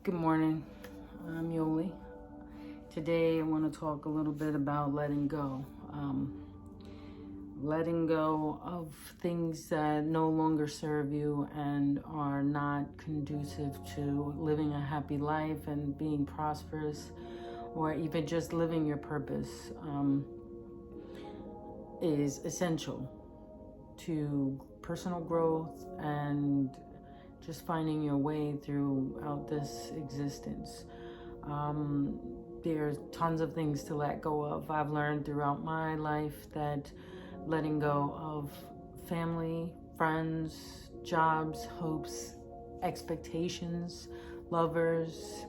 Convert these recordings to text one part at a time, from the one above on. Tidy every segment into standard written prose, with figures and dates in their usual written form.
Good morning. I'm Yoli. Today I want to talk a little bit about letting go. Letting go of things that no longer serve you and are not conducive to living a happy life and being prosperous, or even just living your purpose, is essential to personal growth and just finding your way throughout this existence. There's tons of things to let go of. I've learned throughout my life that letting go of family, friends, jobs, hopes, expectations, lovers,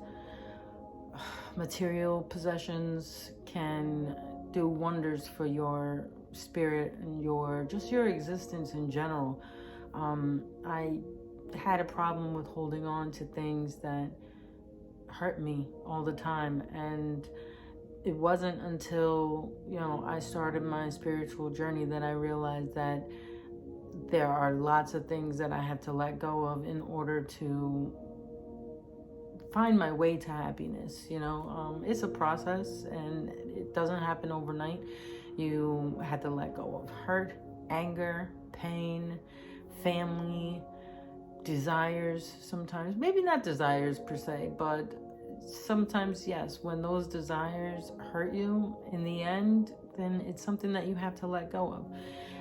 material possessions can do wonders for your spirit and your existence in general. I had a problem with holding on to things that hurt me all the time, and it wasn't until I started my spiritual journey that I realized that there are lots of things that I have to let go of in order to find my way to happiness. It's a process and it doesn't happen overnight. You have to let go of hurt, anger, pain, family, desires. Sometimes, maybe not desires per se, but sometimes yes, when those desires hurt you in the end, then it's something that you have to let go of.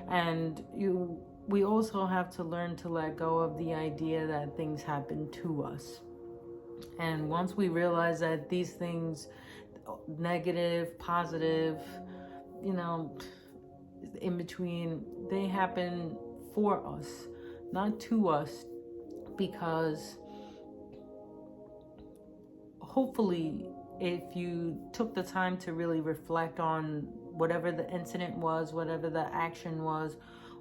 And we also have to learn to let go of the idea that things happen to us. And once we realize that these things, negative, positive, in between, they happen for us, not to us, because hopefully if you took the time to really reflect on whatever the incident was, whatever the action was,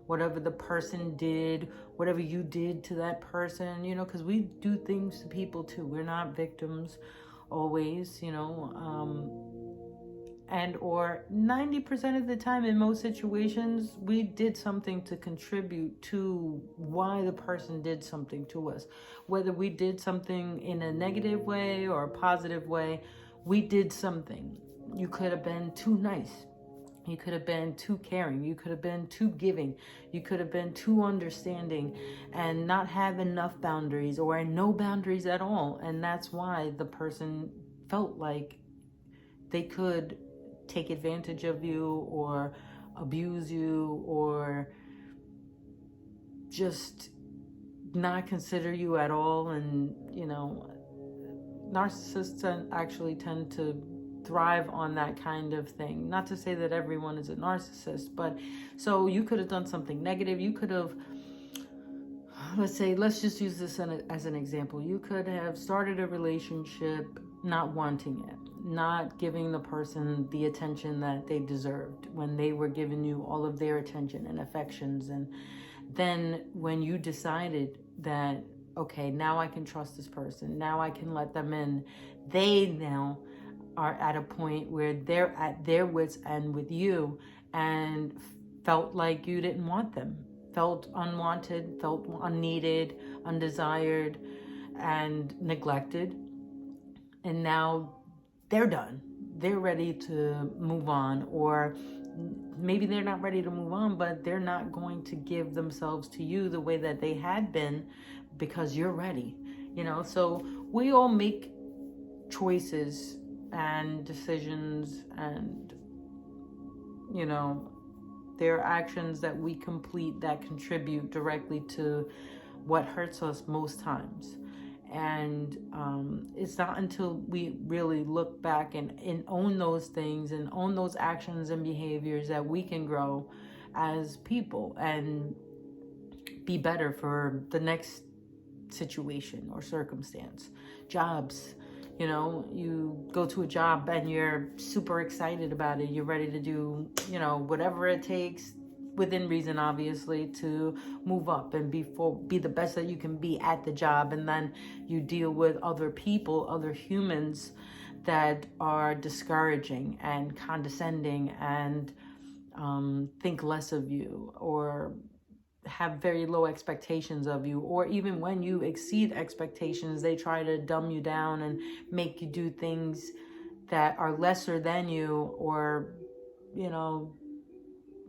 whatever the person did, whatever you did to that person, because we do things to people too. We're not victims always, and or 90% of the time in most situations, we did something to contribute to why the person did something to us. Whether we did something in a negative way or a positive way, we did something. You could have been too nice. You could have been too caring. You could have been too giving. You could have been too understanding and not have enough boundaries or no boundaries at all. And that's why the person felt like they could take advantage of you or abuse you or just not consider you at all. And narcissists actually tend to thrive on that kind of thing. Not to say that everyone is a narcissist, but so you could have done something negative. You could have, let's just use this as an example. You could have started a relationship not wanting it, not giving the person the attention that they deserved when they were giving you all of their attention and affections. And then when you decided that, okay, now I can trust this person, now I can let them in, they now are at a point where they're at their wits' end with you and felt like you didn't want them, felt unwanted, felt unneeded, undesired, and neglected. And now they're done. They're ready to move on, or maybe they're not ready to move on, but they're not going to give themselves to you the way that they had been because you're ready. So we all make choices and decisions, and there are actions that we complete that contribute directly to what hurts us most times. And it's not until we really look back and own those things and own those actions and behaviors that we can grow as people and be better for the next situation or circumstance. Jobs, you go to a job and you're super excited about it. You're ready to do, whatever it takes, within reason, obviously, to move up and be the best that you can be at the job. And then you deal with other people, other humans that are discouraging and condescending and think less of you, or have very low expectations of you, or even when you exceed expectations, they try to dumb you down and make you do things that are lesser than you, or,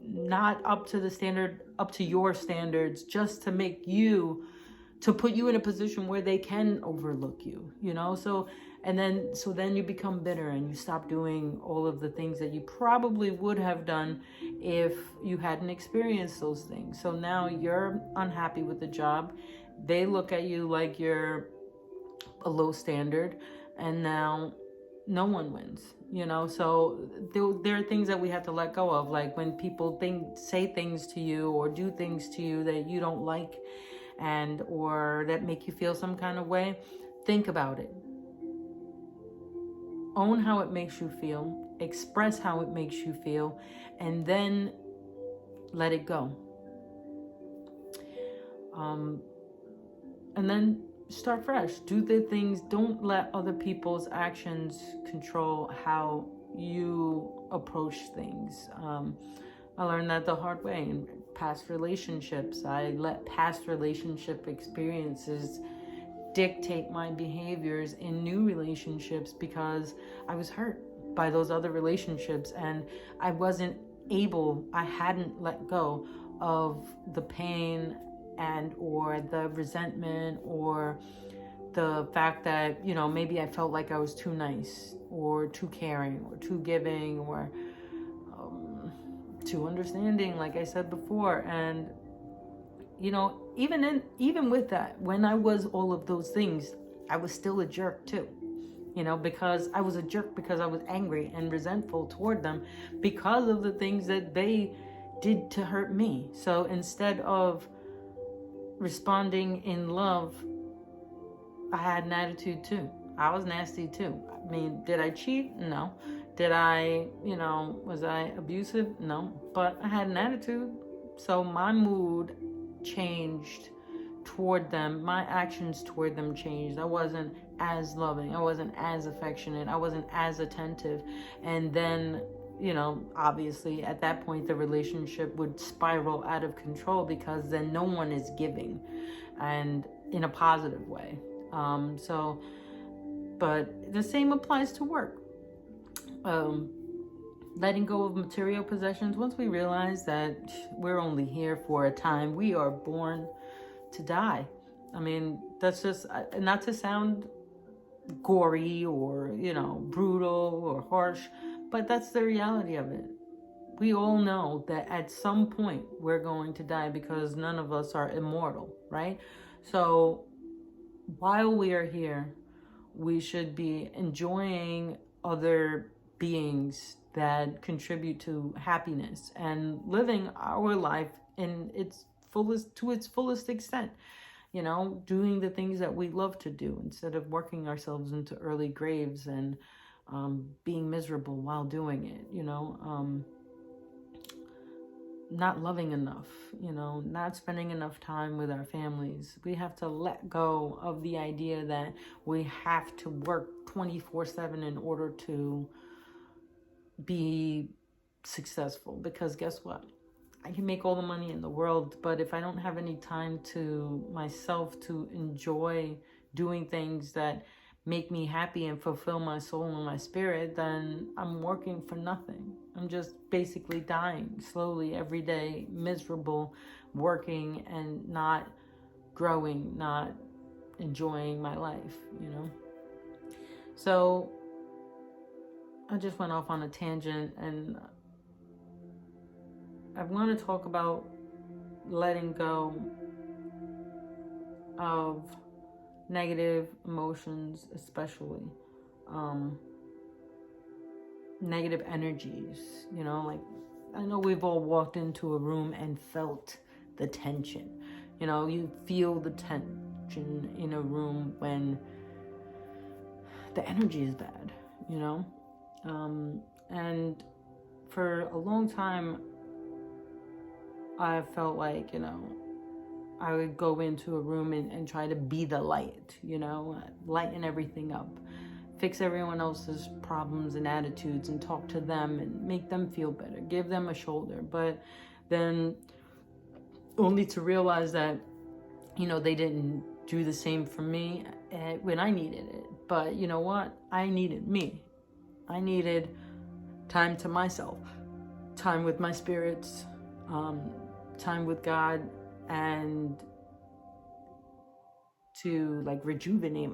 not up to the standard, up to your standards, just to make you, to put you in a position where they can overlook you, so then you become bitter and you stop doing all of the things that you probably would have done if you hadn't experienced those things. So now you're unhappy with the job. They look at you like you're a low standard, and now no one wins, so there are things that we have to let go of, like when people say things to you or do things to you that you don't like, and or that make you feel some kind of way. Think about it. Own how it makes you feel, express how it makes you feel, and then let it go. And then start fresh. Do the things. Don't let other people's actions control how you approach things. I learned that the hard way in past relationships. I let past relationship experiences dictate my behaviors in new relationships because I was hurt by those other relationships, and I hadn't let go of the pain and or the resentment or the fact that, maybe I felt like I was too nice or too caring or too giving or too understanding, like I said before. And even with that, when I was all of those things, I was still a jerk too. Because I was a jerk because I was angry and resentful toward them because of the things that they did to hurt me. So instead of responding in love, I had an attitude too. I was nasty too. I mean, did I cheat? No. Did I, was I abusive? No. But I had an attitude. So my mood changed toward them. My actions toward them changed. I wasn't as loving. I wasn't as affectionate. I wasn't as attentive. And then, obviously at that point the relationship would spiral out of control because then no one is giving, and in a positive way. But the same applies to work. Letting go of material possessions. Once we realize that we're only here for a time, we are born to die. I mean, that's just, not to sound gory or, brutal or harsh, but that's the reality of it. We all know that at some point we're going to die because none of us are immortal, right? So while we are here, we should be enjoying other beings that contribute to happiness and living our life in its fullest extent. Doing the things that we love to do instead of working ourselves into early graves and being miserable while doing it. Not loving enough, not spending enough time with our families. We have to let go of the idea that we have to work 24/7 in order to be successful, because guess what? I can make all the money in the world, but if I don't have any time to myself to enjoy doing things that make me happy and fulfill my soul and my spirit, then I'm working for nothing. I'm just basically dying slowly every day, miserable, working and not growing, not enjoying my life, So I just went off on a tangent, and I want to talk about letting go of negative emotions, especially negative energies. Like, I know we've all walked into a room and felt the tension. You feel the tension in a room when the energy is bad, and for a long time I felt like, I would go into a room and try to be the light, lighten everything up, fix everyone else's problems and attitudes and talk to them and make them feel better, give them a shoulder. But then only to realize that, you know, they didn't do the same for me when I needed it. But you know what? I needed me. I needed time to myself, time with my spirits, time with God, and to like rejuvenate